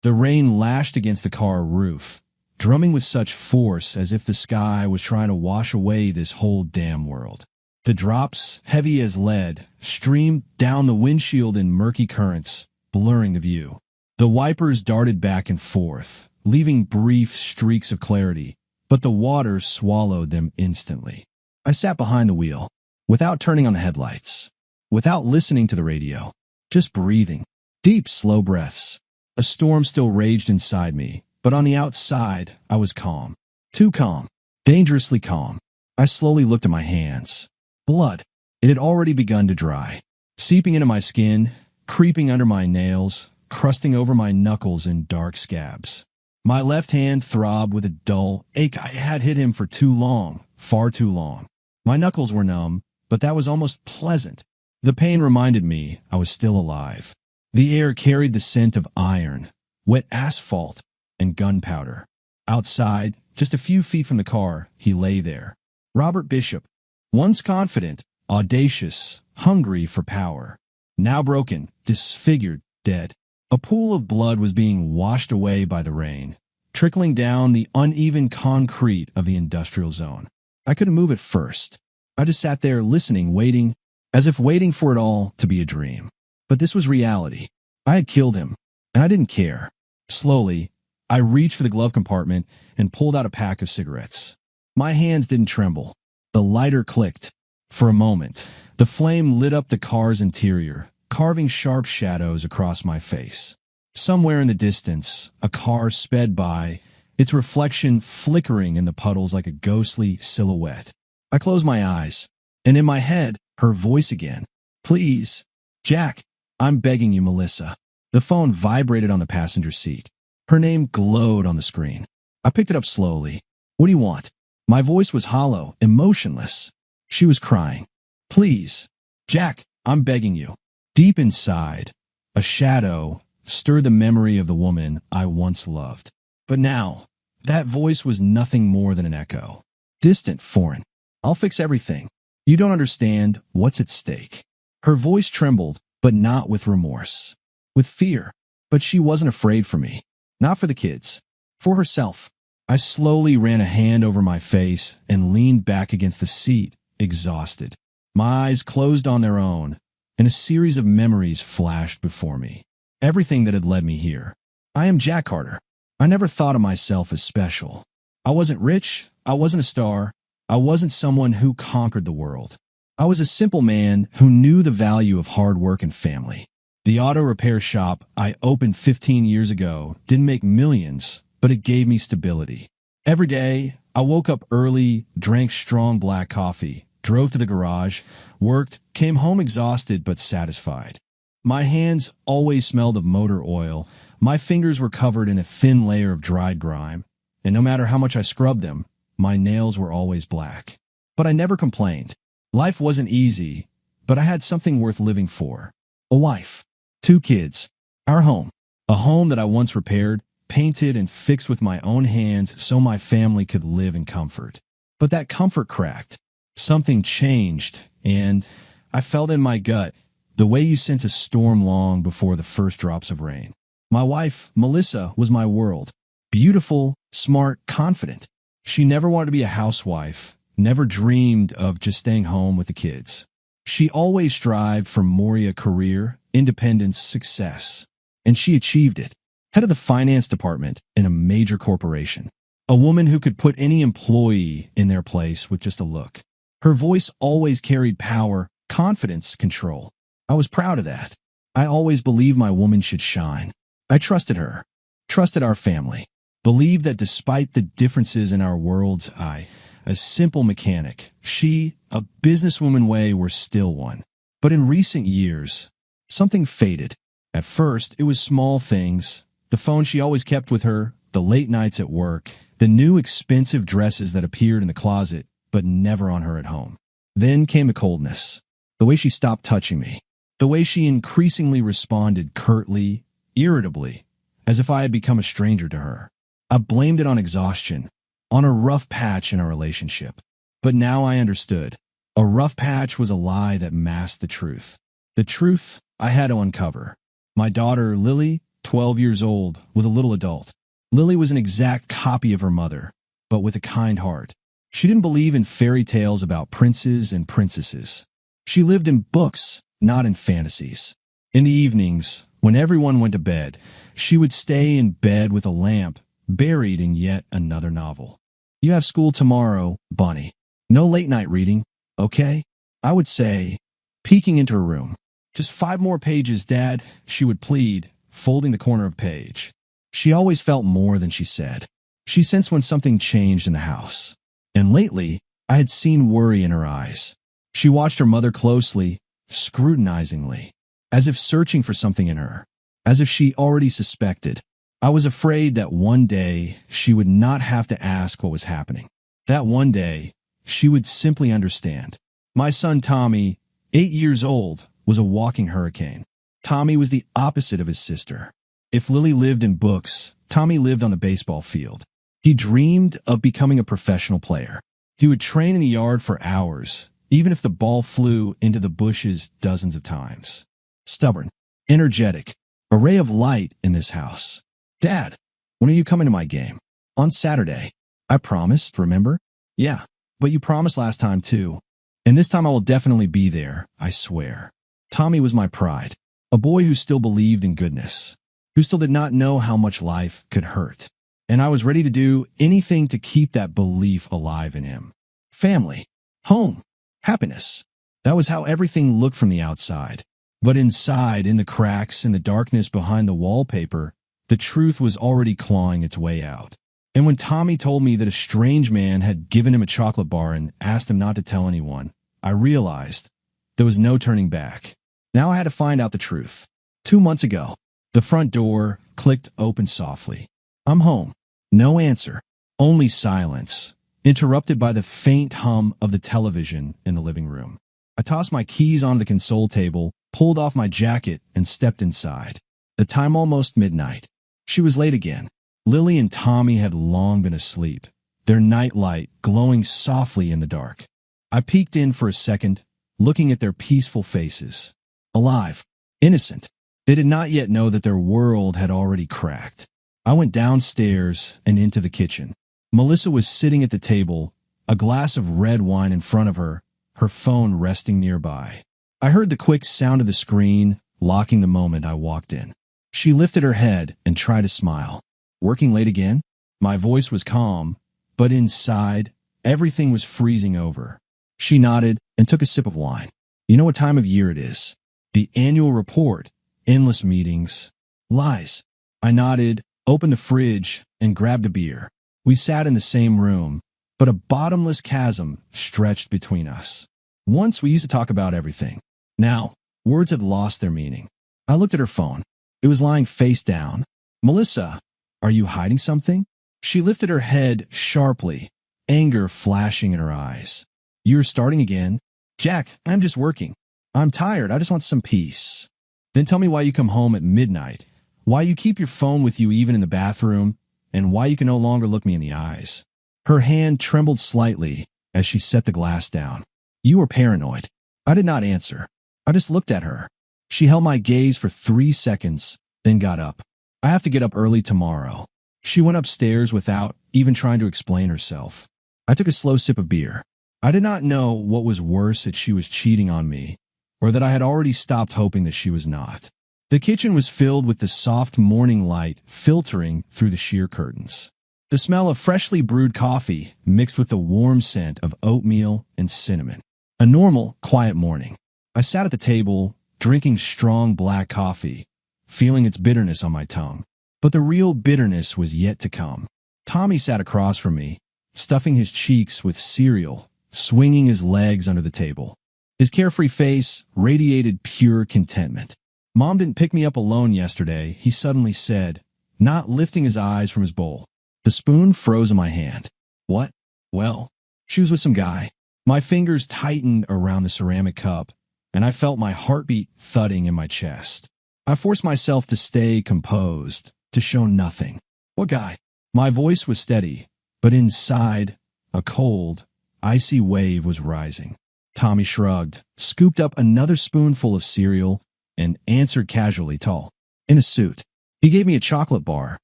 The rain lashed against the car roof, drumming with such force as if the sky was trying to wash away this whole damn world. The drops, heavy as lead, streamed down the windshield in murky currents, blurring the view. The wipers darted back and forth, leaving brief streaks of clarity, but the water swallowed them instantly. I sat behind the wheel, without turning on the headlights, without listening to the radio, just breathing. Deep, slow breaths. A storm still raged inside me, but on the outside, I was calm. Too calm. Dangerously calm. I slowly looked at my hands. Blood. It had already begun to dry, seeping into my skin, creeping under my nails, crusting over my knuckles in dark scabs. My left hand throbbed with a dull ache. I had hit him for too long, far too long. My knuckles were numb, but that was almost pleasant. The pain reminded me I was still alive. The air carried the scent of iron, wet asphalt, and gunpowder. Outside, just a few feet from the car, he lay there. Robert Bishop, once confident, audacious, hungry for power. Now broken, disfigured, dead. A pool of blood was being washed away by the rain, trickling down the uneven concrete of the industrial zone. I couldn't move at first. I just sat there listening, waiting, as if waiting for it all to be a dream. But this was reality. I had killed him, and I didn't care. Slowly, I reached for the glove compartment and pulled out a pack of cigarettes. My hands didn't tremble. The lighter clicked. For a moment, the flame lit up the car's interior, carving sharp shadows across my face. Somewhere in the distance, a car sped by, its reflection flickering in the puddles like a ghostly silhouette. I closed my eyes, and in my head, her voice again. Please, Jack, I'm begging you, Melissa. The phone vibrated on the passenger seat. Her name glowed on the screen. I picked it up slowly. What do you want? My voice was hollow, emotionless. She was crying. Please, Jack, I'm begging you. Deep inside, a shadow stirred the memory of the woman I once loved. But now, that voice was nothing more than an echo. Distant, foreign. I'll fix everything. You don't understand what's at stake. Her voice trembled, but not with remorse. With fear. But she wasn't afraid for me. Not for the kids. For herself. I slowly ran a hand over my face and leaned back against the seat, exhausted. My eyes closed on their own, and a series of memories flashed before me. Everything that had led me here. I am Jack Carter. I never thought of myself as special. I wasn't rich. I wasn't a star. I wasn't someone who conquered the world. I was a simple man who knew the value of hard work and family. The auto repair shop I opened 15 years ago didn't make millions, but it gave me stability. Every day, I woke up early, drank strong black coffee, drove to the garage, worked, came home exhausted but satisfied. My hands always smelled of motor oil. My fingers were covered in a thin layer of dried grime, and no matter how much I scrubbed them, my nails were always black. But I never complained. Life wasn't easy, but I had something worth living for. A wife, 2 kids, our home, a home that I once repaired, painted, and fixed with my own hands so my family could live in comfort. But that comfort cracked. Something changed, and I felt in my gut the way you sense a storm long before the first drops of rain. My wife, Melissa, was my world. Beautiful, smart, confident. She never wanted to be a housewife, never dreamed of just staying home with the kids. She always strived for a career, independence, success. And she achieved it. Head of the finance department in a major corporation. A woman who could put any employee in their place with just a look. Her voice always carried power, confidence, control. I was proud of that. I always believed my woman should shine. I trusted her, trusted our family, believed that despite the differences in our worlds, I, a simple mechanic, she, a businesswoman way, were still one. But in recent years, something faded. At first, it was small things, the phone she always kept with her, the late nights at work, the new expensive dresses that appeared in the closet, but never on her at home. Then came the coldness, the way she stopped touching me, the way she increasingly responded curtly, irritably, as if I had become a stranger to her. I blamed it on exhaustion, on a rough patch in our relationship. But now I understood. A rough patch was a lie that masked the truth. The truth I had to uncover. My daughter, Lily, 12 years old, with a little adult. Lily was an exact copy of her mother, but with a kind heart. She didn't believe in fairy tales about princes and princesses. She lived in books, not in fantasies. In the evenings, when everyone went to bed, she would stay in bed with a lamp, buried in yet another novel. You have school tomorrow, Bunny. No late-night reading, okay? I would say, peeking into her room. Just 5 more pages, Dad, she would plead, folding the corner of a page. She always felt more than she said. She sensed when something changed in the house. And lately, I had seen worry in her eyes. She watched her mother closely, scrutinizingly, as if searching for something in her, as if she already suspected. I was afraid that one day she would not have to ask what was happening. That one day, she would simply understand. My son Tommy, 8 years old, was a walking hurricane. Tommy was the opposite of his sister. If Lily lived in books, Tommy lived on the baseball field. He dreamed of becoming a professional player. He would train in the yard for hours, even if the ball flew into the bushes dozens of times. Stubborn, energetic, a ray of light in this house. Dad, when are you coming to my game? On Saturday. I promised, remember? Yeah, but you promised last time too. And this time I will definitely be there, I swear. Tommy was my pride, a boy who still believed in goodness, who still did not know how much life could hurt. And I was ready to do anything to keep that belief alive in him. Family, home, happiness. That was how everything looked from the outside. But inside, in the cracks, in the darkness behind the wallpaper, the truth was already clawing its way out. And when Tommy told me that a strange man had given him a chocolate bar and asked him not to tell anyone, I realized there was no turning back. Now I had to find out the truth. 2 months ago, the front door clicked open softly. I'm home. No answer. Only silence, interrupted by the faint hum of the television in the living room. I tossed my keys onto the console table, pulled off my jacket, and stepped inside. The time almost midnight. She was late again. Lily and Tommy had long been asleep, their nightlight glowing softly in the dark. I peeked in for a second, looking at their peaceful faces. Alive, innocent. They did not yet know that their world had already cracked. I went downstairs and into the kitchen. Melissa was sitting at the table, a glass of red wine in front of her, her phone resting nearby. I heard the quick sound of the screen, locking the moment I walked in. She lifted her head and tried to smile. Working late again? My voice was calm, but inside, everything was freezing over. She nodded and took a sip of wine. You know what time of year it is? The annual report, endless meetings, lies. I nodded, opened the fridge, and grabbed a beer. We sat in the same room, but a bottomless chasm stretched between us. Once we used to talk about everything. Now, words had lost their meaning. I looked at her phone. It was lying face down. Melissa, are you hiding something? She lifted her head sharply, anger flashing in her eyes. You're starting again? Jack, I'm just working. I'm tired. I just want some peace. Then tell me why you come home at midnight, why you keep your phone with you even in the bathroom, and why you can no longer look me in the eyes. Her hand trembled slightly as she set the glass down. You were paranoid. I did not answer. I just looked at her. She held my gaze for 3 seconds, then got up. I have to get up early tomorrow. She went upstairs without even trying to explain herself. I took a slow sip of beer. I did not know what was worse, that she was cheating on me, or that I had already stopped hoping that she was not. The kitchen was filled with the soft morning light filtering through the sheer curtains. The smell of freshly brewed coffee mixed with the warm scent of oatmeal and cinnamon. A normal, quiet morning. I sat at the table, drinking strong black coffee, feeling its bitterness on my tongue. But the real bitterness was yet to come. Tommy sat across from me, stuffing his cheeks with cereal, swinging his legs under the table. His carefree face radiated pure contentment. Mom didn't pick me up alone yesterday, he suddenly said, not lifting his eyes from his bowl. The spoon froze in my hand. What? Well, she was with some guy. My fingers tightened around the ceramic cup, and I felt my heartbeat thudding in my chest. I forced myself to stay composed, to show nothing. What guy? My voice was steady, but inside, a cold, icy wave was rising. Tommy shrugged, scooped up another spoonful of cereal, and answered casually, tall, in a suit. He gave me a chocolate bar,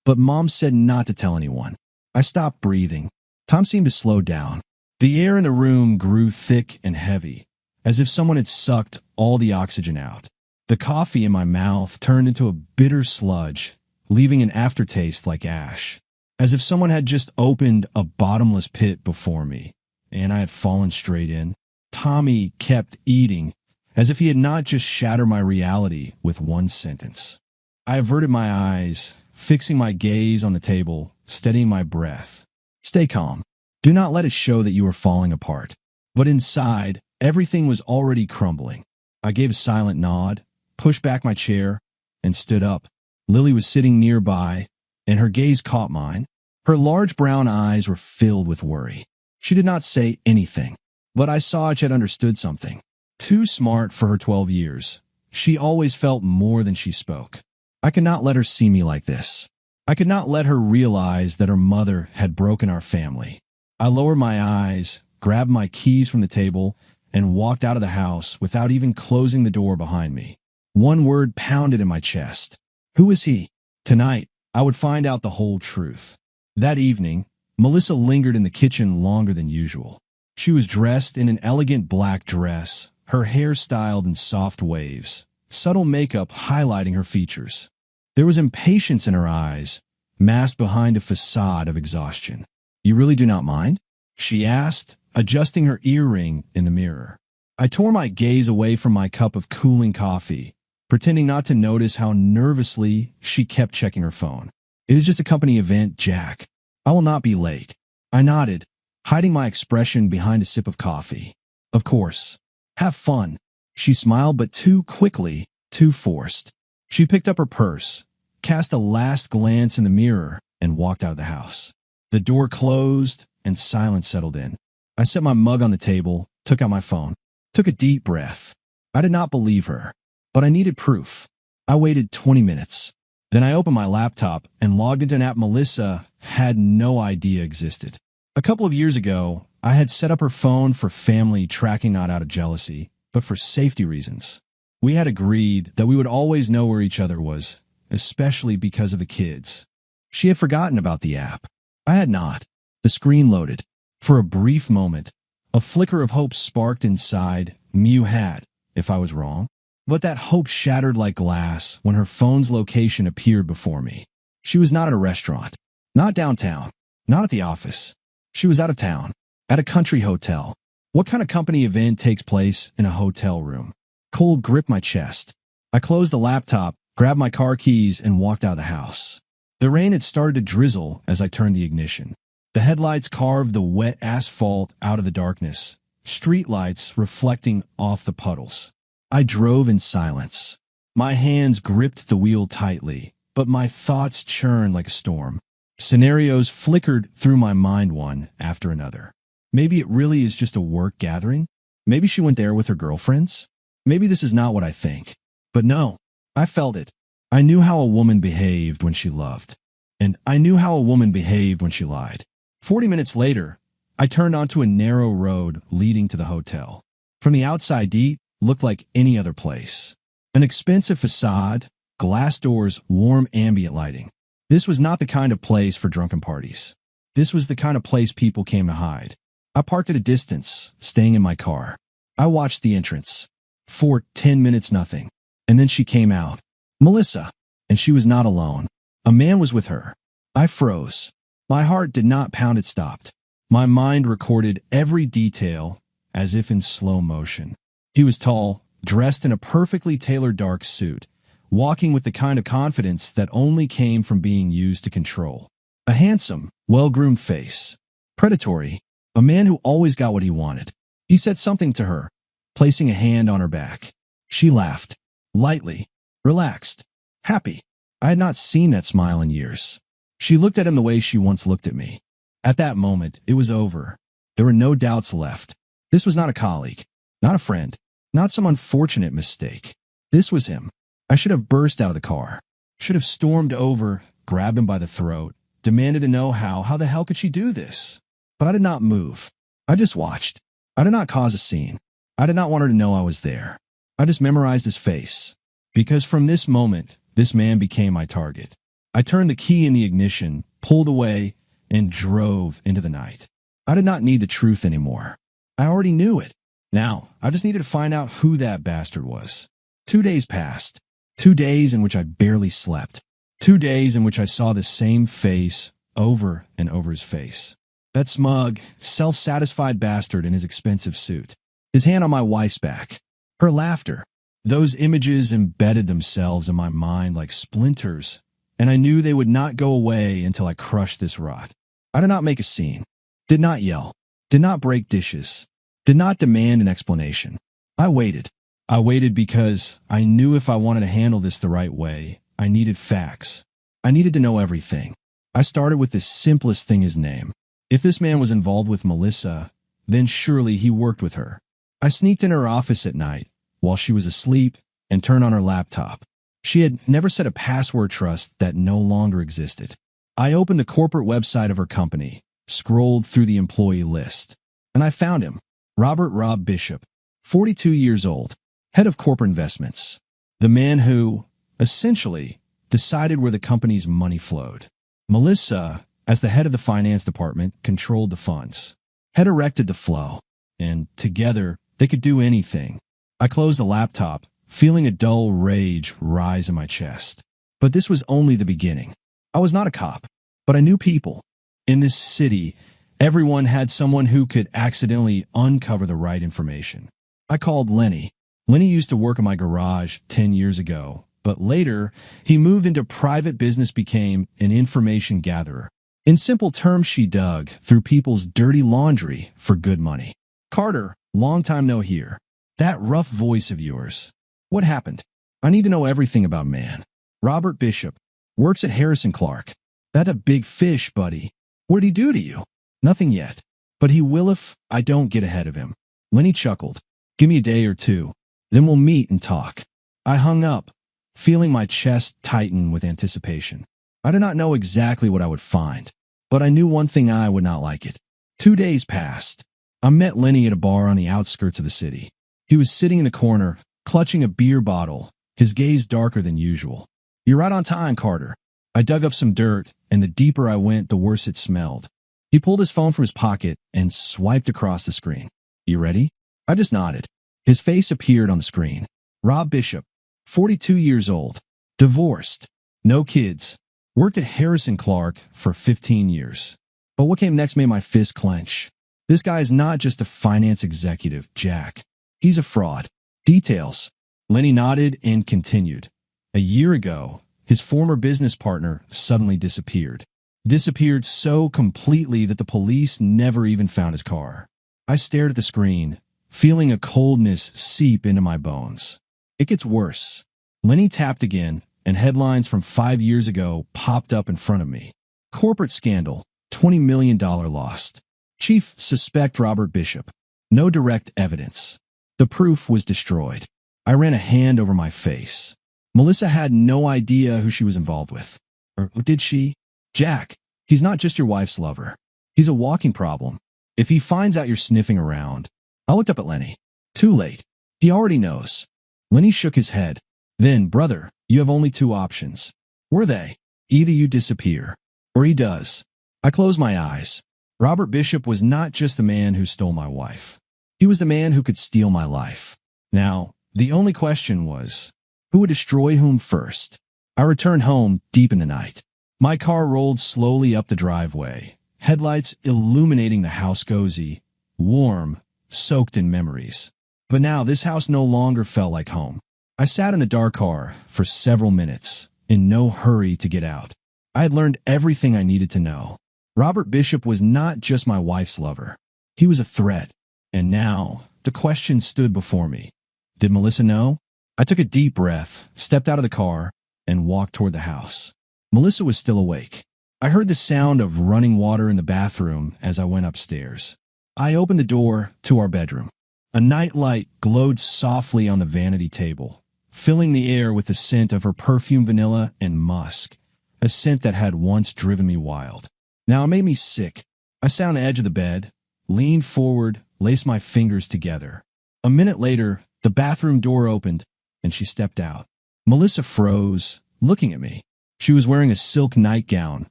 but Mom said not to tell anyone. I stopped breathing. Time seemed to slow down. The air in the room grew thick and heavy, as if someone had sucked all the oxygen out. The coffee in my mouth turned into a bitter sludge, leaving an aftertaste like ash, as if someone had just opened a bottomless pit before me, and I had fallen straight in. Tommy kept eating, as if he had not just shattered my reality with one sentence. I averted my eyes, fixing my gaze on the table, steadying my breath. Stay calm. Do not let it show that you are falling apart. But inside, everything was already crumbling. I gave a silent nod, pushed back my chair, and stood up. Lily was sitting nearby, and her gaze caught mine. Her large brown eyes were filled with worry. She did not say anything, but I saw she had understood something. Too smart for her 12 years, she always felt more than she spoke. I could not let her see me like this. I could not let her realize that her mother had broken our family. I lowered my eyes, grabbed my keys from the table, and walked out of the house without even closing the door behind me. One word pounded in my chest. Who was he? Tonight, I would find out the whole truth. That evening, Melissa lingered in the kitchen longer than usual. She was dressed in an elegant black dress, her hair styled in soft waves, subtle makeup highlighting her features. There was impatience in her eyes, masked behind a facade of exhaustion. You really do not mind? She asked, adjusting her earring in the mirror. I tore my gaze away from my cup of cooling coffee, pretending not to notice how nervously she kept checking her phone. It is just a company event, Jack. I will not be late. I nodded, hiding my expression behind a sip of coffee. Of course. Have fun. She smiled, but too quickly, too forced. She picked up her purse, cast a last glance in the mirror, and walked out of the house. The door closed, and silence settled in. I set my mug on the table, took out my phone, took a deep breath. I did not believe her, but I needed proof. I waited 20 minutes. Then I opened my laptop and logged into an app Melissa had no idea existed. A couple of years ago, I had set up her phone for family tracking, not out of jealousy, but for safety reasons. We had agreed that we would always know where each other was, especially because of the kids. She had forgotten about the app. I had not. The screen loaded. For a brief moment, a flicker of hope sparked inside me. You had, if I was wrong. But that hope shattered like glass when her phone's location appeared before me. She was not at a restaurant, not downtown, not at the office. She was out of town, at a country hotel. What kind of company event takes place in a hotel room? Cold gripped my chest. I closed the laptop, grabbed my car keys, and walked out of the house. The rain had started to drizzle as I turned the ignition. The headlights carved the wet asphalt out of the darkness, streetlights reflecting off the puddles. I drove in silence. My hands gripped the wheel tightly, but my thoughts churned like a storm. Scenarios flickered through my mind one after another. Maybe it really is just a work gathering. Maybe she went there with her girlfriends. Maybe this is not what I think. But no, I felt it. I knew how a woman behaved when she loved. And I knew how a woman behaved when she lied. 40 minutes later, I turned onto a narrow road leading to the hotel. From the outside, it looked like any other place. An expensive facade, glass doors, warm ambient lighting. This was not the kind of place for drunken parties. This was the kind of place people came to hide. I parked at a distance, staying in my car. I watched the entrance. For 10 minutes, nothing. And then she came out. Melissa. And she was not alone. A man was with her. I froze. My heart did not pound, it stopped. My mind recorded every detail as if in slow motion. He was tall, dressed in a perfectly tailored dark suit, walking with the kind of confidence that only came from being used to control. A handsome, well-groomed face. Predatory. A man who always got what he wanted. He said something to her, placing a hand on her back. She laughed. Lightly. Relaxed. Happy. I had not seen that smile in years. She looked at him the way she once looked at me. At that moment, it was over. There were no doubts left. This was not a colleague. Not a friend. Not some unfortunate mistake. This was him. I should have burst out of the car. Should have stormed over, grabbed him by the throat, demanded to know how the hell could she do this? But I did not move. I just watched. I did not cause a scene. I did not want her to know I was there. I just memorized his face. Because from this moment, this man became my target. I turned the key in the ignition, pulled away, and drove into the night. I did not need the truth anymore. I already knew it. Now, I just needed to find out who that bastard was. 2 days passed. 2 days in which I barely slept. 2 days in which I saw the same face over and over his face. That smug, self-satisfied bastard in his expensive suit. His hand on my wife's back. Her laughter. Those images embedded themselves in my mind like splinters, and I knew they would not go away until I crushed this rot. I did not make a scene. Did not yell. Did not break dishes. Did not demand an explanation. I waited. I waited because I knew if I wanted to handle this the right way, I needed facts. I needed to know everything. I started with the simplest thing, his name. If this man was involved with Melissa, then surely he worked with her. I sneaked in her office at night while she was asleep and turned on her laptop. She had never set a password trust that no longer existed. I opened the corporate website of her company, scrolled through the employee list, and I found him. Rob Bishop, 42 years old, head of corporate investments. The man who, essentially, decided where the company's money flowed. Melissa, as the head of the finance department, controlled the funds, had directed the flow, and together they could do anything. I closed the laptop, feeling a dull rage rise in my chest. But this was only the beginning. I was not a cop, but I knew people. In this city, everyone had someone who could accidentally uncover the right information. I called Lenny. Lenny used to work in my garage 10 years ago, but later he moved into private business, became an information gatherer. In simple terms, she dug through people's dirty laundry for good money. Carter, long time no hear. That rough voice of yours. What happened? I need to know everything about man. Robert Bishop. Works at Harrison Clark. That a big fish, buddy. What'd he do to you? Nothing yet. But he will if I don't get ahead of him. Lenny chuckled. Give me a day or two. Then we'll meet and talk. I hung up, feeling my chest tighten with anticipation. I did not know exactly what I would find, but I knew one thing: I would not like it. 2 days passed. I met Lenny at a bar on the outskirts of the city. He was sitting in the corner, clutching a beer bottle, his gaze darker than usual. You're right on time, Carter. I dug up some dirt, and the deeper I went, the worse it smelled. He pulled his phone from his pocket and swiped across the screen. You ready? I just nodded. His face appeared on the screen. Rob Bishop, 42 years old, divorced, no kids, worked at Harrison Clark for 15 years. But what came next made my fist clench. This guy is not just a finance executive, Jack. He's a fraud. Details. Lenny nodded and continued. A year ago, his former business partner suddenly disappeared. Disappeared so completely that the police never even found his car. I stared at the screen, feeling a coldness seep into my bones. It gets worse. Lenny tapped again, and headlines from 5 years ago popped up in front of me. Corporate scandal, $20 million lost. Chief suspect Robert Bishop. No direct evidence. The proof was destroyed. I ran a hand over my face. Melissa had no idea who she was involved with. Or did she? Jack, he's not just your wife's lover. He's a walking problem. If he finds out you're sniffing around. I looked up at Lenny. Too late. He already knows. Lenny shook his head. Then, brother, you have only 2 options. Were they? Either you disappear, or he does. I closed my eyes. Robert Bishop was not just the man who stole my wife. He was the man who could steal my life. Now, the only question was, who would destroy whom first? I returned home deep in the night. My car rolled slowly up the driveway, headlights illuminating the house, cozy, warm, soaked in memories. But now this house no longer felt like home. I sat in the dark car for several minutes, in no hurry to get out. I had learned everything I needed to know. Robert Bishop was not just my wife's lover. He was a threat. And now, the question stood before me. Did Melissa know? I took a deep breath, stepped out of the car, and walked toward the house. Melissa was still awake. I heard the sound of running water in the bathroom as I went upstairs. I opened the door to our bedroom. A night light glowed softly on the vanity table, filling the air with the scent of her perfume, vanilla and musk, a scent that had once driven me wild. Now it made me sick. I sat on the edge of the bed, leaned forward, laced my fingers together. A minute later, the bathroom door opened, and she stepped out. Melissa froze, looking at me. She was wearing a silk nightgown,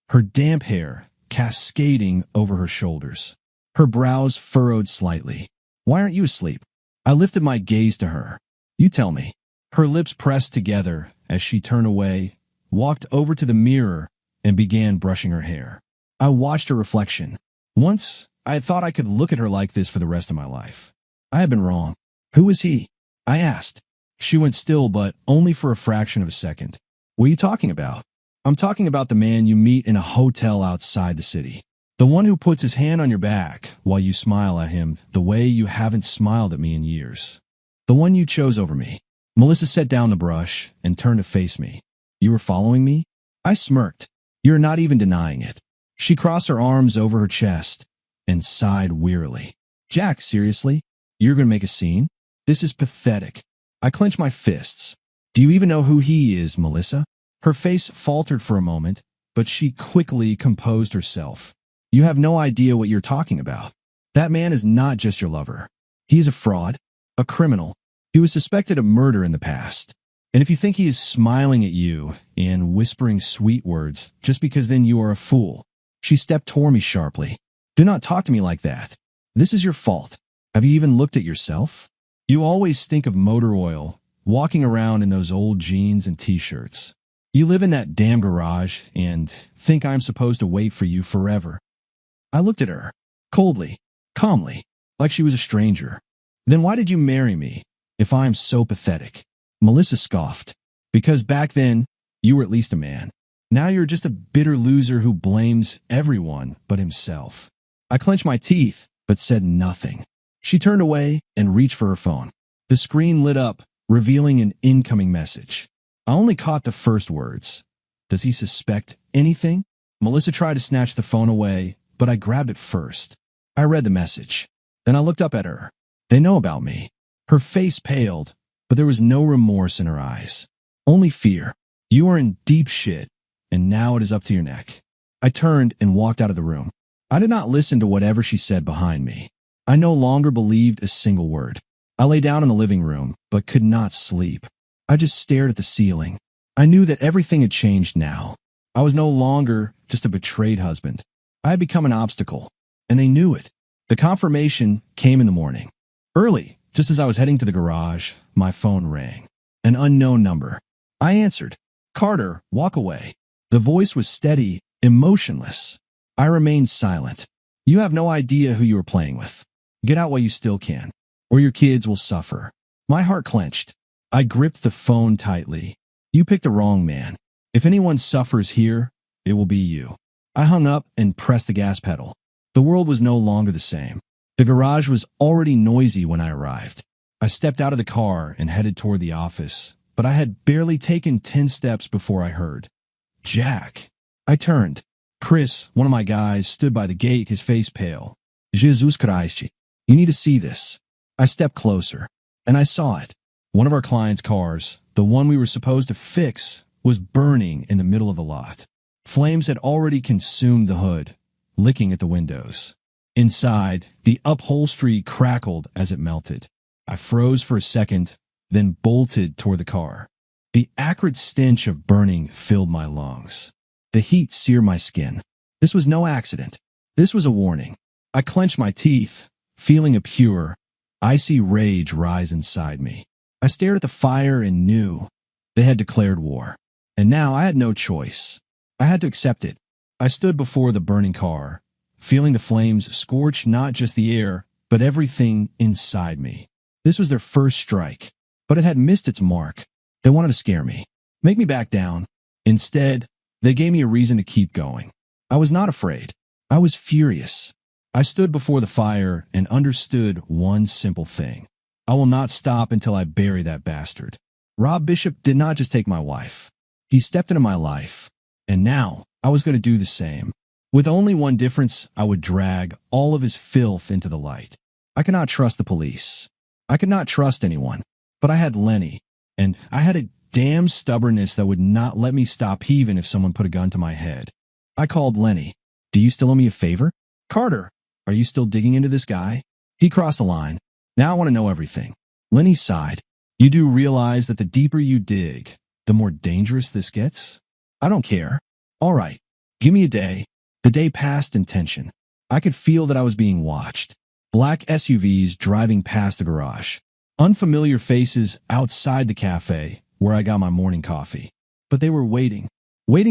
her damp hair cascading over her shoulders, her brows furrowed slightly. "Why aren't you asleep?" I lifted my gaze to her. "You tell me." Her lips pressed together as she turned away, walked over to the mirror, and began brushing her hair. I watched her reflection. Once, I had thought I could look at her like this for the rest of my life. I had been wrong. "Who is he?" I asked. She went still, but only for a fraction of a second. "What are you talking about?" "I'm talking about the man you meet in a hotel outside the city. The one who puts his hand on your back while you smile at him the way you haven't smiled at me in years. The one you chose over me." Melissa set down the brush and turned to face me. "You were following me?" I smirked. "You're not even denying it." She crossed her arms over her chest and sighed wearily. "Jack, seriously? You're going to make a scene? This is pathetic." I clenched my fists. "Do you even know who he is, Melissa?" Her face faltered for a moment, but she quickly composed herself. "You have no idea what you're talking about. That man is not just your lover. He is a fraud, a criminal. He was suspected of murder in the past. And if you think he is smiling at you and whispering sweet words just because then you are a fool." She stepped toward me sharply. "Do not talk to me like that. This is your fault. Have you even looked at yourself? You always stink of motor oil, walking around in those old jeans and t-shirts. You live in that damn garage and think I'm supposed to wait for you forever." I looked at her, coldly, calmly, like she was a stranger. "Then why did you marry me, if I am so pathetic?" Melissa scoffed. "Because back then, you were at least a man. Now you're just a bitter loser who blames everyone but himself." I clenched my teeth, but said nothing. She turned away and reached for her phone. The screen lit up, revealing an incoming message. I only caught the first words. "Does he suspect anything?" Melissa tried to snatch the phone away, but I grabbed it first. I read the message. Then I looked up at her. "They know about me." Her face paled, but there was no remorse in her eyes. Only fear. "You are in deep shit, and now it is up to your neck." I turned and walked out of the room. I did not listen to whatever she said behind me. I no longer believed a single word. I lay down in the living room, but could not sleep. I just stared at the ceiling. I knew that everything had changed now. I was no longer just a betrayed husband. I had become an obstacle, and they knew it. The confirmation came in the morning. Early, just as I was heading to the garage, my phone rang. An unknown number. I answered. "Carter, walk away." The voice was steady, emotionless. I remained silent. "You have no idea who you are playing with. Get out while you still can, or your kids will suffer." My heart clenched. I gripped the phone tightly. "You picked the wrong man. If anyone suffers here, it will be you." I hung up and pressed the gas pedal. The world was no longer the same. The garage was already noisy when I arrived. I stepped out of the car and headed toward the office, but I had barely taken 10 steps before I heard, "Jack." I turned. Chris, one of my guys, stood by the gate, his face pale. "Jesus Christ, you need to see this." I stepped closer, and I saw it. One of our clients' cars, the one we were supposed to fix, was burning in the middle of the lot. Flames had already consumed the hood, licking at the windows. Inside, the upholstery crackled as it melted. I froze for a second, then bolted toward the car. The acrid stench of burning filled my lungs. The heat seared my skin. This was no accident. This was a warning. I clenched my teeth, feeling a pure, icy rage rise inside me. I stared at the fire and knew they had declared war. And now I had no choice. I had to accept it. I stood before the burning car, feeling the flames scorch not just the air, but everything inside me. This was their first strike, but it had missed its mark. They wanted to scare me, make me back down. Instead, they gave me a reason to keep going. I was not afraid. I was furious. I stood before the fire and understood one simple thing. I will not stop until I bury that bastard. Rob Bishop did not just take my wife. He stepped into my life, and now I was going to do the same. With only one difference, I would drag all of his filth into the light. I could not trust the police. I could not trust anyone, but I had Lenny, and I had a damn stubbornness that would not let me stop even if someone put a gun to my head. I called Lenny. "Do you still owe me a favor?" "Carter, are you still digging into this guy?" He crossed the line. "Now I want to know everything." Lenny sighed. "You do realize that the deeper you dig, the more dangerous this gets? I don't care. All right, give me a day. The day passed in tension. I could feel that I was being watched. Black SUVs driving past the garage. Unfamiliar faces outside the cafe where I got my morning coffee. But they were waiting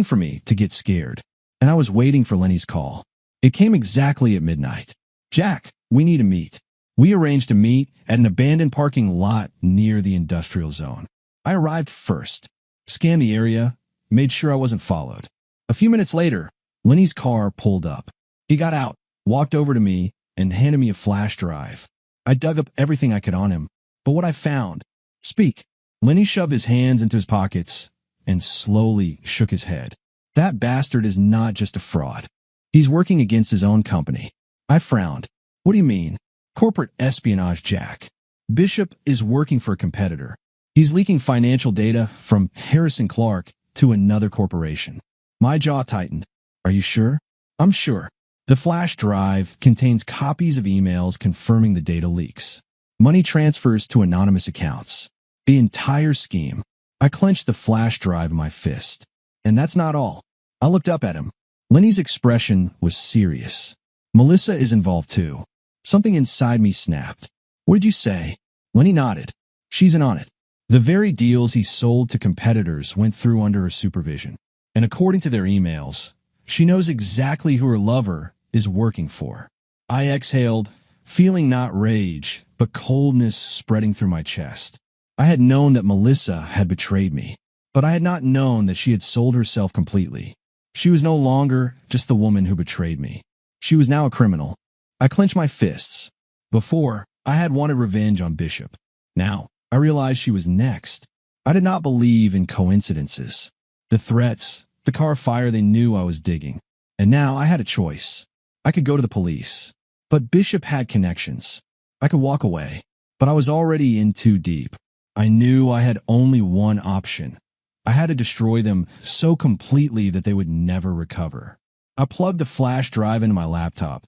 for me to get scared. And I was waiting for Lenny's call. It came exactly at midnight. Jack, we need to meet. We arranged to meet at an abandoned parking lot near the industrial zone. I arrived first, scanned the area, made sure I wasn't followed. A few minutes later, Lenny's car pulled up. He got out, walked over to me, and handed me a flash drive. I dug up everything I could on him, but what I found. Speak. Lenny shoved his hands into his pockets and slowly shook his head. That bastard is not just a fraud. He's working against his own company. I frowned. What do you mean? Corporate espionage, Jack. Bishop is working for a competitor. He's leaking financial data from Harrison Clark to another corporation. My jaw tightened. Are you sure? I'm sure. The flash drive contains copies of emails confirming the data leaks. Money transfers to anonymous accounts. The entire scheme. I clenched the flash drive in my fist. And that's not all. I looked up at him. Lenny's expression was serious. Melissa is involved too. Something inside me snapped. What did you say? Lenny nodded. She's in on it. The very deals he sold to competitors went through under her supervision. And according to their emails, she knows exactly who her lover is working for. I exhaled, feeling not rage, but coldness spreading through my chest. I had known that Melissa had betrayed me, but I had not known that she had sold herself completely. She was no longer just the woman who betrayed me. She was now a criminal. I clenched my fists. Before, I had wanted revenge on Bishop. Now, I realized she was next. I did not believe in coincidences. The threats, the car fire, they knew I was digging. And now I had a choice. I could go to the police. But Bishop had connections. I could walk away. But I was already in too deep. I knew I had only one option. I had to destroy them so completely that they would never recover. I plugged the flash drive into my laptop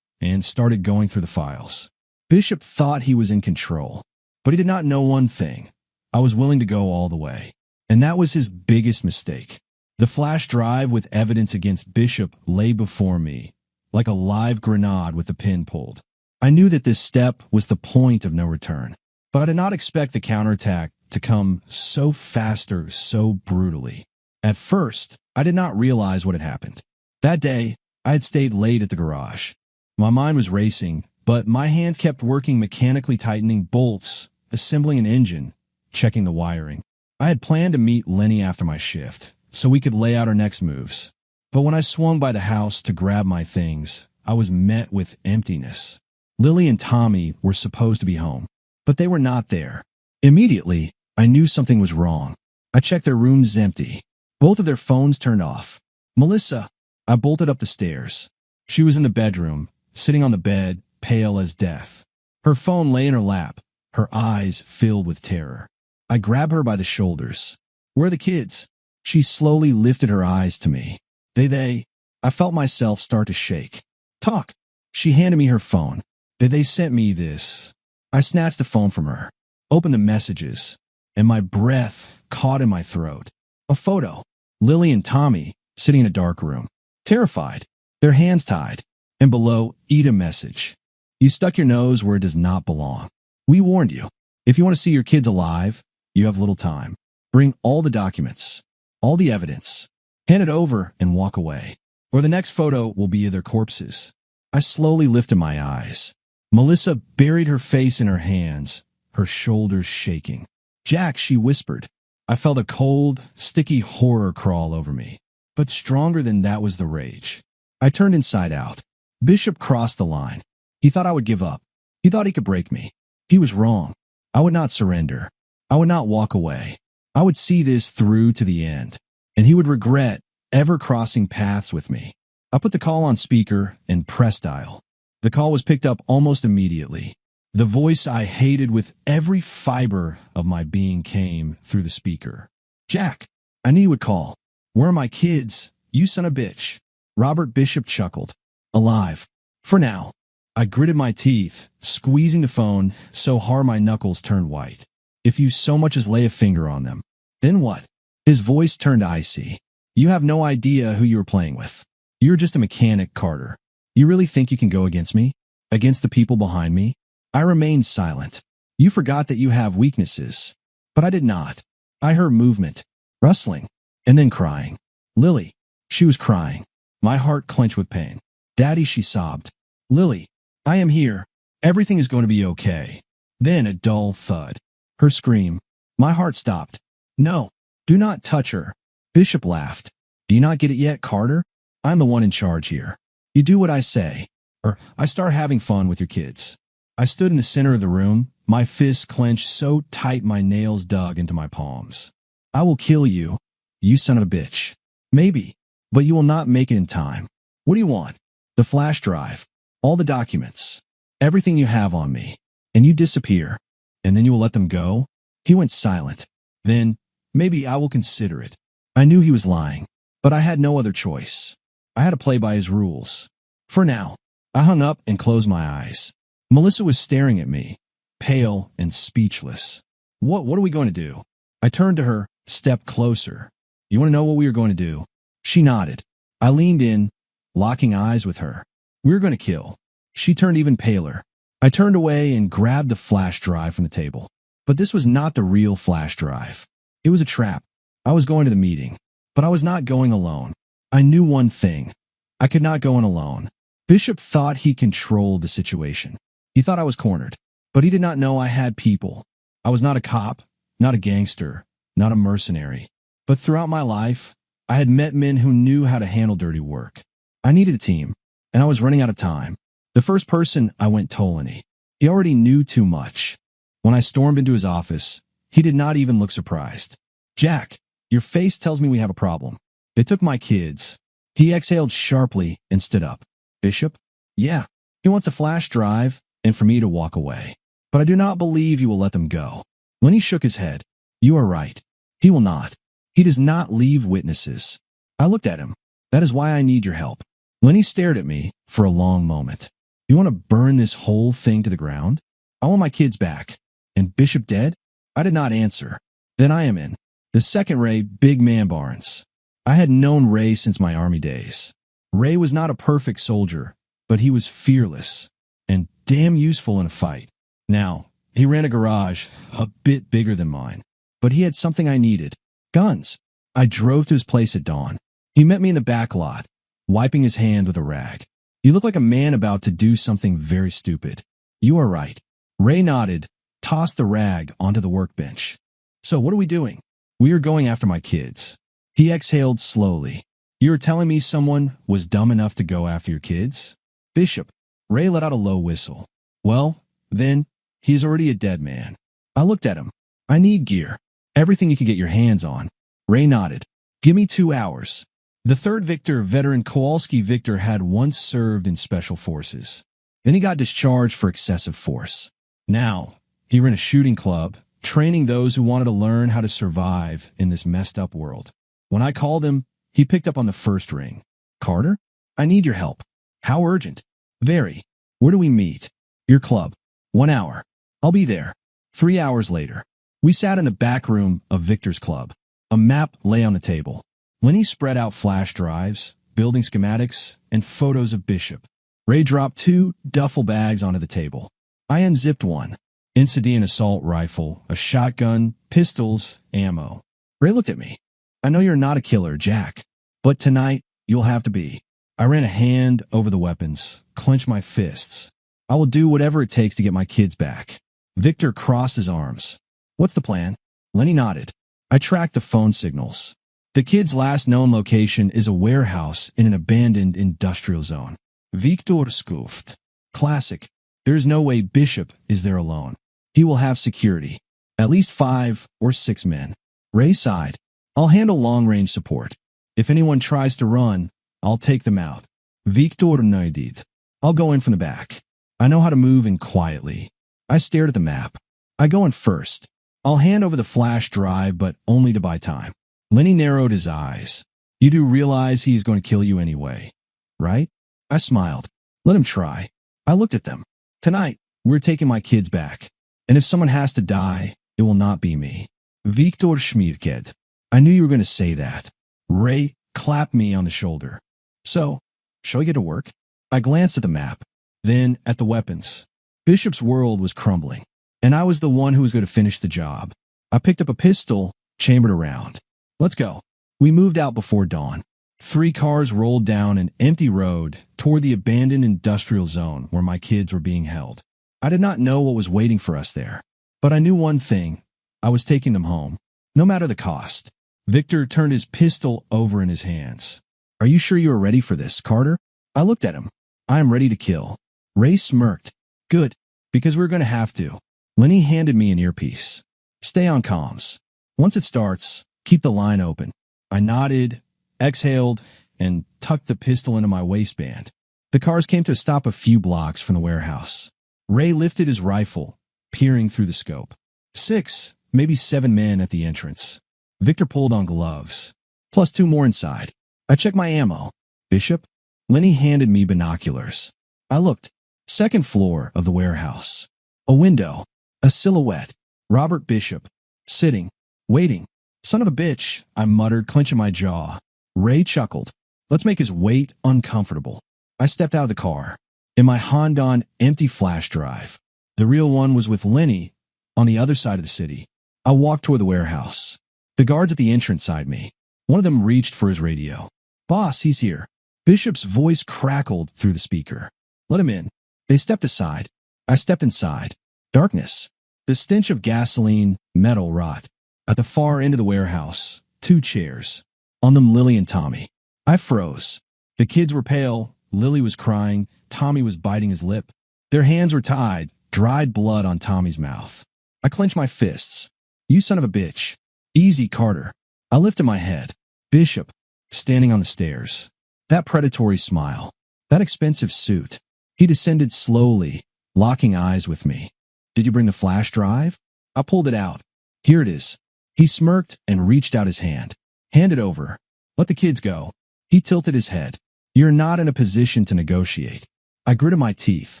and started going through the files. Bishop thought he was in control, but he did not know one thing. I was willing to go all the way. And that was his biggest mistake. The flash drive with evidence against Bishop lay before me, like a live grenade with the pin pulled. I knew that this step was the point of no return, but I did not expect the counterattack to come so fast or so brutally. At first, I did not realize what had happened. That day, I had stayed late at the garage. My mind was racing, but my hand kept working, mechanically tightening bolts, assembling an engine, checking the wiring. I had planned to meet Lenny after my shift, so we could lay out our next moves. But when I swung by the house to grab my things, I was met with emptiness. Lily and Tommy were supposed to be home, but they were not there. Immediately, I knew something was wrong. I checked their rooms empty. Both of their phones turned off. Melissa, I bolted up the stairs. She was in the bedroom, sitting on the bed, pale as death. Her phone lay in her lap, her eyes filled with terror. I grabbed her by the shoulders. Where are the kids? She slowly lifted her eyes to me. They. I felt myself start to shake. Talk. She handed me her phone. They sent me this. I snatched the phone from her, opened the messages, and my breath caught in my throat. A photo. Lily and Tommy sitting in a dark room, terrified, their hands tied, and below, eat a message. You stuck your nose where it does not belong. We warned you. If you want to see your kids alive, you have little time. Bring all the documents, all the evidence, hand it over and walk away, or the next photo will be of their corpses. I slowly lifted my eyes. Melissa buried her face in her hands, her shoulders shaking. Jack, she whispered. I felt a cold, sticky horror crawl over me. But stronger than that was the rage. I turned inside out. Bishop crossed the line. He thought I would give up. He thought he could break me. He was wrong. I would not surrender. I would not walk away. I would see this through to the end. And he would regret ever crossing paths with me. I put the call on speaker and pressed dial. The call was picked up almost immediately. The voice I hated with every fiber of my being came through the speaker. Jack, I knew you would call. Where are my kids? You son of a bitch. Robert Bishop chuckled. Alive. For now. I gritted my teeth, squeezing the phone so hard my knuckles turned white. If you so much as lay a finger on them. Then what? His voice turned icy. You have no idea who you were playing with. You're just a mechanic, Carter. You really think you can go against me? Against the people behind me? I remained silent. You forgot that you have weaknesses. But I did not. I heard movement, rustling, and then crying. Lily. She was crying. My heart clenched with pain. Daddy, she sobbed. Lily, I am here. Everything is going to be okay. Then a dull thud. Her scream. My heart stopped. No, do not touch her. Bishop laughed. Do you not get it yet, Carter? I'm the one in charge here. You do what I say, or I start having fun with your kids. I stood in the center of the room, my fists clenched so tight my nails dug into my palms. I will kill you, you son of a bitch. Maybe, but you will not make it in time. What do you want? The flash drive, all the documents, everything you have on me, and you disappear, and then you will let them go? He went silent. Then, maybe I will consider it. I knew he was lying, but I had no other choice. I had to play by his rules. For now, I hung up and closed my eyes. Melissa was staring at me, pale and speechless. What are we going to do? I turned to her, stepped closer. You want to know what we were going to do? She nodded. I leaned in, locking eyes with her. We were going to kill. She turned even paler. I turned away and grabbed the flash drive from the table. But this was not the real flash drive. It was a trap. I was going to the meeting, but I was not going alone. I knew one thing. I could not go in alone. Bishop thought he controlled the situation. He thought I was cornered, but he did not know I had people. I was not a cop, not a gangster, not a mercenary. But throughout my life, I had met men who knew how to handle dirty work. I needed a team, and I was running out of time. The first person I went Tolani. He already knew too much. When I stormed into his office, he did not even look surprised. Jack, your face tells me we have a problem. They took my kids. He exhaled sharply and stood up. Bishop? Yeah, he wants a flash drive and for me to walk away. But I do not believe you will let them go. Lenny shook his head. You are right. He will not. He does not leave witnesses. I looked at him. That is why I need your help. Lenny stared at me for a long moment. You want to burn this whole thing to the ground? I want my kids back. And Bishop dead? I did not answer. Then I am in. The second Ray, Big Man Barnes. I had known Ray since my army days. Ray was not a perfect soldier, but he was fearless and damn useful in a fight. Now, he ran a garage a bit bigger than mine, but he had something I needed. Guns. I drove to his place at dawn. He met me in the back lot, wiping his hand with a rag. He looked like a man about to do something very stupid. You are right. Ray nodded, tossed the rag onto the workbench. So what are we doing? We are going after my kids. He exhaled slowly. You are telling me someone was dumb enough to go after your kids? Bishop. Ray let out a low whistle. Well, then, he is already a dead man. I looked at him. I need gear. Everything you can get your hands on. Ray nodded. Give me 2 hours. The third Victor, veteran Kowalski Victor, had once served in special forces. Then he got discharged for excessive force. Now, he ran a shooting club, training those who wanted to learn how to survive in this messed up world. When I called him, he picked up on the first ring. Carter, I need your help. How urgent? Very. Where do we meet? Your club. 1 hour. I'll be there. 3 hours later. We sat in the back room of Victor's club. A map lay on the table. Lenny spread out flash drives, building schematics, and photos of Bishop. Ray dropped 2 duffel bags onto the table. I unzipped one. Incendiary assault rifle, a shotgun, pistols, ammo. Ray looked at me. I know you're not a killer, Jack, but tonight you'll have to be. I ran a hand over the weapons, clenched my fists. I will do whatever it takes to get my kids back. Victor crossed his arms. What's the plan? Lenny nodded. I tracked the phone signals. The kids' last known location is a warehouse in an abandoned industrial zone. Victor scoffed. Classic. There is no way Bishop is there alone. He will have security. At least 5 or 6 men. Ray sighed. I'll handle long-range support. If anyone tries to run, I'll take them out. Victor nodded. I'll go in from the back. I know how to move in quietly. I stared at the map. I go in first. I'll hand over the flash drive, but only to buy time. Lenny narrowed his eyes. You do realize he's going to kill you anyway, right? I smiled. Let him try. I looked at them. Tonight, we're taking my kids back. And if someone has to die, it will not be me. Victor schmirked. I knew you were going to say that. Ray clapped me on the shoulder. So, shall we get to work? I glanced at the map, then at the weapons. Bishop's world was crumbling, and I was the one who was going to finish the job. I picked up a pistol, chambered around. Let's go. We moved out before dawn. 3 cars rolled down an empty road toward the abandoned industrial zone where my kids were being held. I did not know what was waiting for us there, but I knew one thing. I was taking them home, no matter the cost. Victor turned his pistol over in his hands. Are you sure you are ready for this, Carter? I looked at him. I am ready to kill. Ray smirked. Good, because we're going to have to. Lenny handed me an earpiece. Stay on comms. Once it starts, keep the line open. I nodded, exhaled, and tucked the pistol into my waistband. The cars came to a stop a few blocks from the warehouse. Ray lifted his rifle, peering through the scope. 6, maybe 7 men at the entrance. Victor pulled on gloves, plus 2 more inside. I checked my ammo. Bishop? Lenny handed me binoculars. I looked. 2nd floor of the warehouse. A window. A silhouette. Robert Bishop. Sitting. Waiting. Son of a bitch, I muttered, clenching my jaw. Ray chuckled. Let's make his wait uncomfortable. I stepped out of the car. In my Honda empty flash drive. The real one was with Lenny on the other side of the city. I walked toward the warehouse. The guards at the entrance eyed me. One of them reached for his radio. Boss, he's here. Bishop's voice crackled through the speaker. Let him in. They stepped aside. I stepped inside. Darkness. The stench of gasoline, metal rot. At the far end of the warehouse, 2 chairs. On them, Lily and Tommy. I froze. The kids were pale. Lily was crying. Tommy was biting his lip. Their hands were tied, dried blood on Tommy's mouth. I clenched my fists. You son of a bitch. Easy, Carter. I lifted my head. Bishop, standing on the stairs. That predatory smile. That expensive suit. He descended slowly, locking eyes with me. Did you bring the flash drive? I pulled it out. Here it is. He smirked and reached out his hand. Hand it over. Let the kids go. He tilted his head. You're not in a position to negotiate. I gritted my teeth.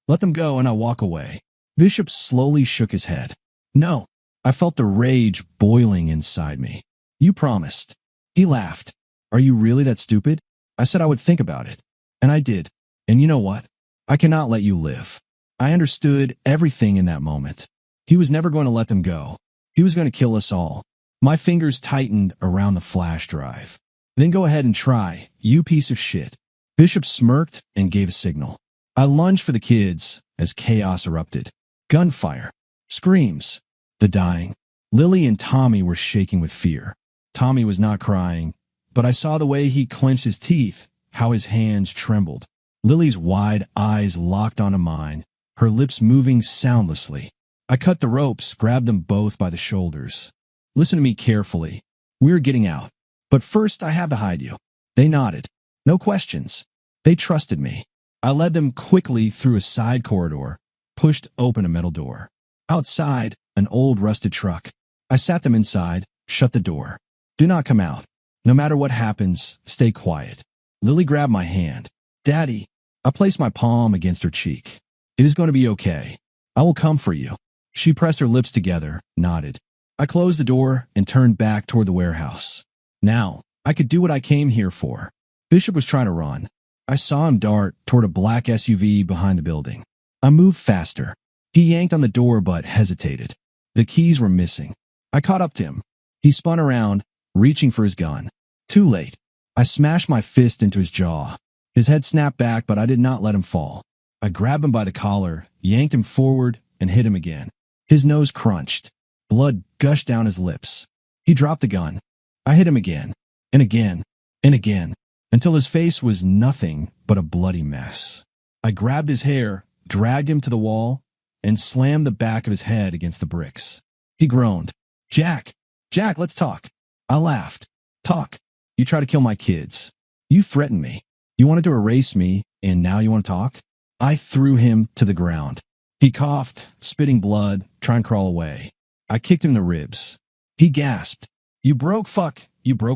Let them go and I walk away. Bishop slowly shook his head. No. I felt the rage boiling inside me. You promised. He laughed. Are you really that stupid? I said I would think about it. And I did. And you know what? I cannot let you live. I understood everything in that moment. He was never going to let them go. He was going to kill us all. My fingers tightened around the flash drive. Then go ahead and try, you piece of shit. Bishop smirked and gave a signal. I lunged for the kids as chaos erupted. Gunfire. Screams. The dying. Lily and Tommy were shaking with fear. Tommy was not crying, but I saw the way he clenched his teeth, how his hands trembled. Lily's wide eyes locked onto mine, her lips moving soundlessly. I cut the ropes, grabbed them both by the shoulders. Listen to me carefully. We're getting out. But first I have to hide you. They nodded. No questions. They trusted me. I led them quickly through a side corridor, pushed open a metal door. Outside, an old rusted truck. I sat them inside, shut the door. Do not come out. No matter what happens, stay quiet. Lily grabbed my hand. Daddy. I placed my palm against her cheek. It is going to be okay. I will come for you. She pressed her lips together, nodded. I closed the door and turned back toward the warehouse. Now, I could do what I came here for. Bishop was trying to run. I saw him dart toward a black SUV behind the building. I moved faster. He yanked on the door but hesitated. The keys were missing. I caught up to him. He spun around, reaching for his gun. Too late. I smashed my fist into his jaw. His head snapped back, but I did not let him fall. I grabbed him by the collar, yanked him forward, and hit him again. His nose crunched. Blood gushed down his lips. He dropped the gun. I hit him again, and again, and again, until his face was nothing but a bloody mess. I grabbed his hair, dragged him to the wall, and slammed the back of his head against the bricks. He groaned. Jack, let's talk. I laughed. Talk. You try to kill my kids. You threatened me. You wanted to erase me, and now you want to talk? I threw him to the ground. He coughed, spitting blood, trying to crawl away. I kicked him in the ribs. He gasped. You broke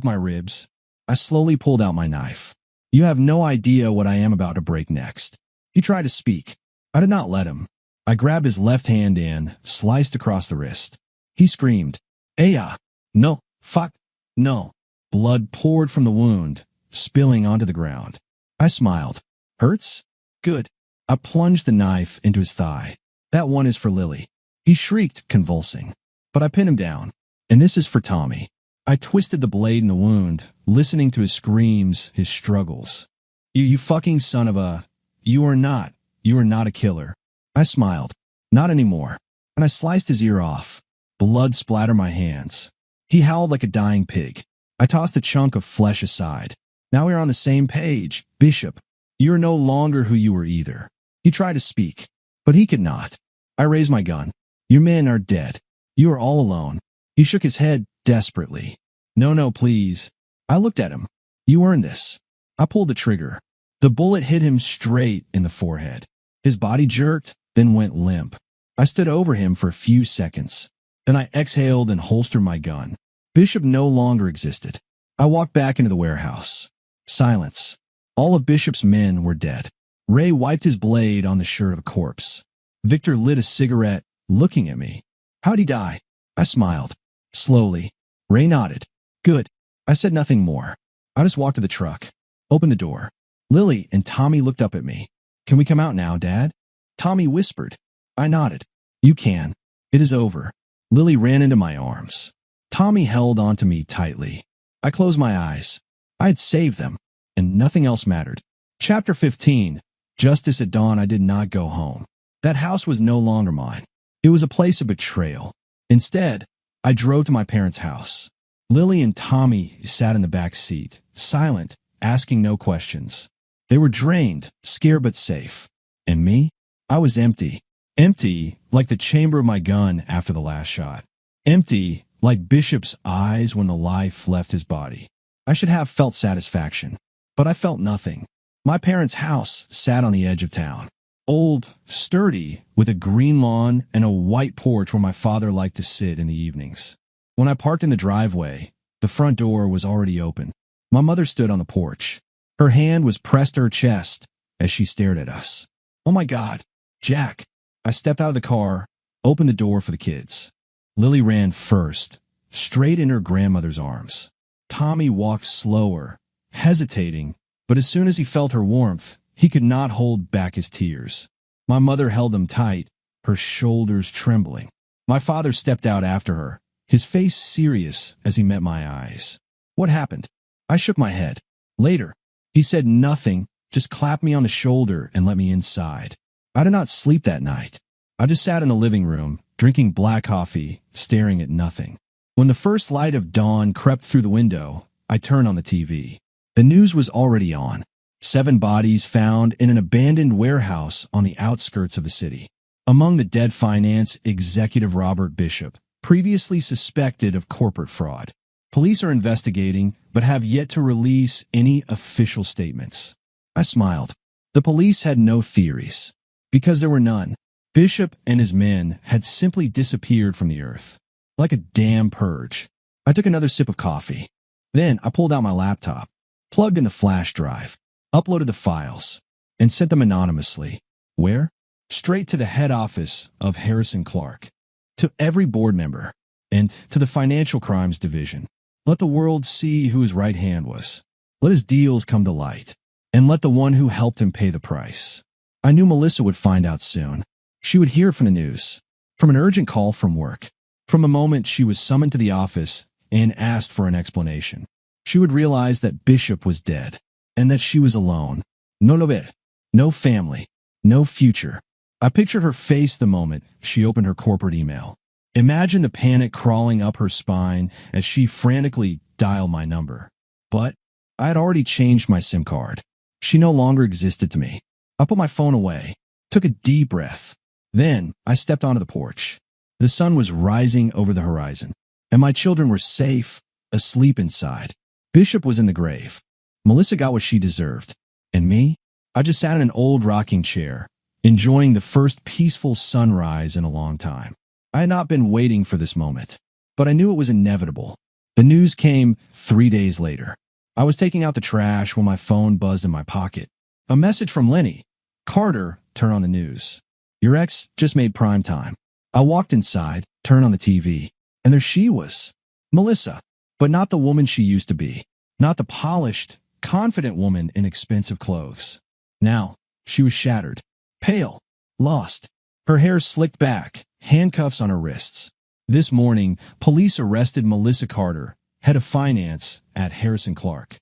my ribs. I slowly pulled out my knife. You have no idea what I am about to break next. He tried to speak. I did not let him. I grabbed his left hand and sliced across the wrist. He screamed. Aya. No, fuck. No. Blood poured from the wound, spilling onto the ground. I smiled. Hurts? Good. I plunged the knife into his thigh. That one is for Lily. He shrieked, convulsing. But I pinned him down. And this is for Tommy. I twisted the blade in the wound, listening to his screams, his struggles. You fucking son of a... You are not a killer. I smiled. Not anymore. And I sliced his ear off. Blood splattered my hands. He howled like a dying pig. I tossed a chunk of flesh aside. Now we are on the same page, Bishop. You are no longer who you were either. He tried to speak, but he could not. I raised my gun. Your men are dead. You are all alone. He shook his head desperately. No, please. I looked at him. You earned this. I pulled the trigger. The bullet hit him straight in the forehead. His body jerked, then went limp. I stood over him for a few seconds. Then I exhaled and holstered my gun. Bishop no longer existed. I walked back into the warehouse. Silence. All of Bishop's men were dead. Ray wiped his blade on the shirt of a corpse. Victor lit a cigarette, looking at me. How'd he die? I smiled. Slowly. Ray nodded. Good. I said nothing more. I just walked to the truck. Opened the door. Lily and Tommy looked up at me. Can we come out now, Dad? Tommy whispered. I nodded. You can. It is over. Lily ran into my arms. Tommy held onto me tightly. I closed my eyes. I had saved them, and nothing else mattered. Chapter 15. Justice at dawn. I did not go home. That house was no longer mine. It was a place of betrayal. Instead, I drove to my parents' house. Lily and Tommy sat in the back seat, silent, asking no questions. They were drained, scared but safe. And me? I was empty. Empty like the chamber of my gun after the last shot. Empty like Bishop's eyes when the life left his body. I should have felt satisfaction, but I felt nothing. My parents' house sat on the edge of town. Old, sturdy, with a green lawn and a white porch where my father liked to sit in the evenings. When I parked in the driveway, the front door was already open. My mother stood on the porch. Her hand was pressed to her chest as she stared at us. Oh my God, Jack. I stepped out of the car, opened the door for the kids. Lily ran first, straight in her grandmother's arms. Tommy walked slower, hesitating, but as soon as he felt her warmth, he could not hold back his tears. My mother held him tight, her shoulders trembling. My father stepped out after her, his face serious as he met my eyes. What happened? I shook my head. Later. He said nothing, just clapped me on the shoulder and let me inside. I did not sleep that night. I just sat in the living room, drinking black coffee, staring at nothing. When the first light of dawn crept through the window, I turned on the TV. The news was already on. 7 bodies found in an abandoned warehouse on the outskirts of the city. Among the dead finance executive Robert Bishop, previously suspected of corporate fraud. Police are investigating, but have yet to release any official statements. I smiled. The police had no theories, because there were none. Bishop and his men had simply disappeared from the earth, like a damn purge. I took another sip of coffee. Then I pulled out my laptop, plugged in the flash drive, uploaded the files, and sent them anonymously. Where? Straight to the head office of Harrison Clark, to every board member, and to the Financial Crimes Division. Let the world see who his right hand was. Let his deals come to light, and let the one who helped him pay the price. I knew Melissa would find out soon. She would hear from the news, from an urgent call from work, from the moment she was summoned to the office and asked for an explanation. She would realize that Bishop was dead, and that she was alone. No family, no future. I pictured her face the moment she opened her corporate email. Imagine the panic crawling up her spine as she frantically dialed my number. But I had already changed my SIM card. She no longer existed to me. I put my phone away, took a deep breath. Then I stepped onto the porch. The sun was rising over the horizon, and my children were safe, asleep inside. Bishop was in the grave. Melissa got what she deserved. And me? I just sat in an old rocking chair, enjoying the first peaceful sunrise in a long time. I had not been waiting for this moment, but I knew it was inevitable. The news came 3 days later. I was taking out the trash when my phone buzzed in my pocket. A message from Lenny. Carter, turn on the news. Your ex just made prime time. I walked inside, turned on the TV, and there she was. Melissa. but not the woman she used to be. Not the polished, confident woman in expensive clothes. Now, she was shattered, pale, lost. Her hair slicked back, handcuffs on her wrists. This morning, police arrested Melissa Carter, head of finance at Harrison Clark.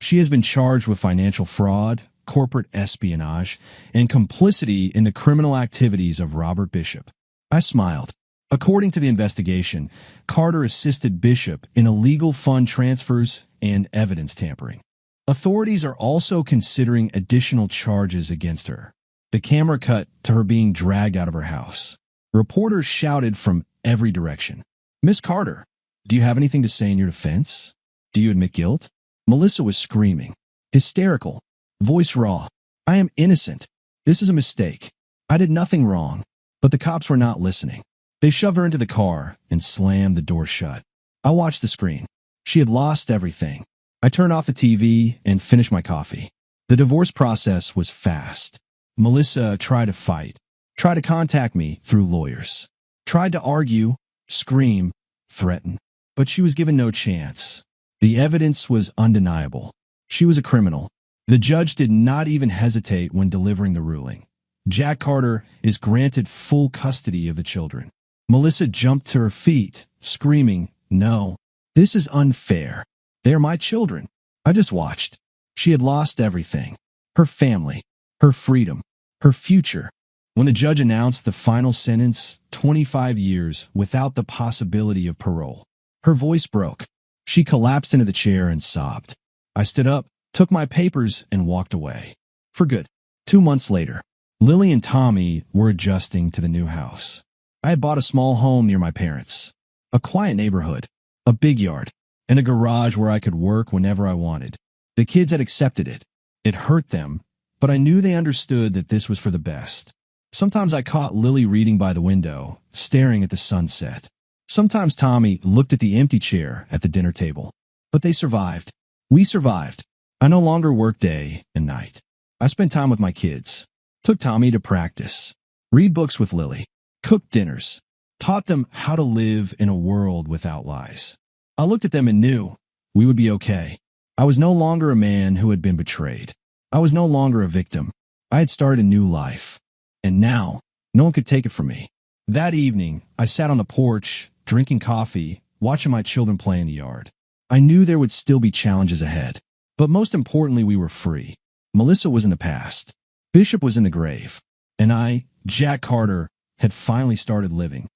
She has been charged with financial fraud, corporate espionage, and complicity in the criminal activities of Robert Bishop. I smiled. According to the investigation, Carter assisted Bishop in illegal fund transfers and evidence tampering. Authorities are also considering additional charges against her. The camera cut to her being dragged out of her house. Reporters shouted from every direction. "Miss Carter, do you have anything to say in your defense? Do you admit guilt?" Melissa was screaming, hysterical, voice raw. "I am innocent. This is a mistake. I did nothing wrong." But the cops were not listening. They shoved her into the car and slammed the door shut. I watched the screen. She had lost everything. I turned off the TV and finished my coffee. The divorce process was fast. Melissa tried to fight, tried to contact me through lawyers, tried to argue, scream, threaten, but she was given no chance. The evidence was undeniable. She was a criminal. The judge did not even hesitate when delivering the ruling. Jack Carter is granted full custody of the children. Melissa jumped to her feet, screaming, "No, this is unfair. They are my children." I just watched. She had lost everything. Her family, her freedom, her future. When the judge announced the final sentence, 25 years without the possibility of parole, her voice broke. She collapsed into the chair and sobbed. I stood up, took my papers, and walked away. For good. 2 months later, Lily and Tommy were adjusting to the new house. I had bought a small home near my parents. A quiet neighborhood, a big yard, and a garage where I could work whenever I wanted. The kids had accepted it. It hurt them, but I knew they understood that this was for the best. Sometimes I caught Lily reading by the window, staring at the sunset. Sometimes Tommy looked at the empty chair at the dinner table. But they survived. We survived. I no longer worked day and night. I spent time with my kids. Took Tommy to practice. Read books with Lily. Cooked dinners. Taught them how to live in a world without lies. I looked at them and knew we would be okay. I was no longer a man who had been betrayed. I was no longer a victim. I had started a new life. And now, no one could take it from me. That evening, I sat on the porch, drinking coffee, watching my children play in the yard. I knew there would still be challenges ahead. But most importantly, we were free. Melissa was in the past. Bishop was in the grave. And I, Jack Carter, had finally started living.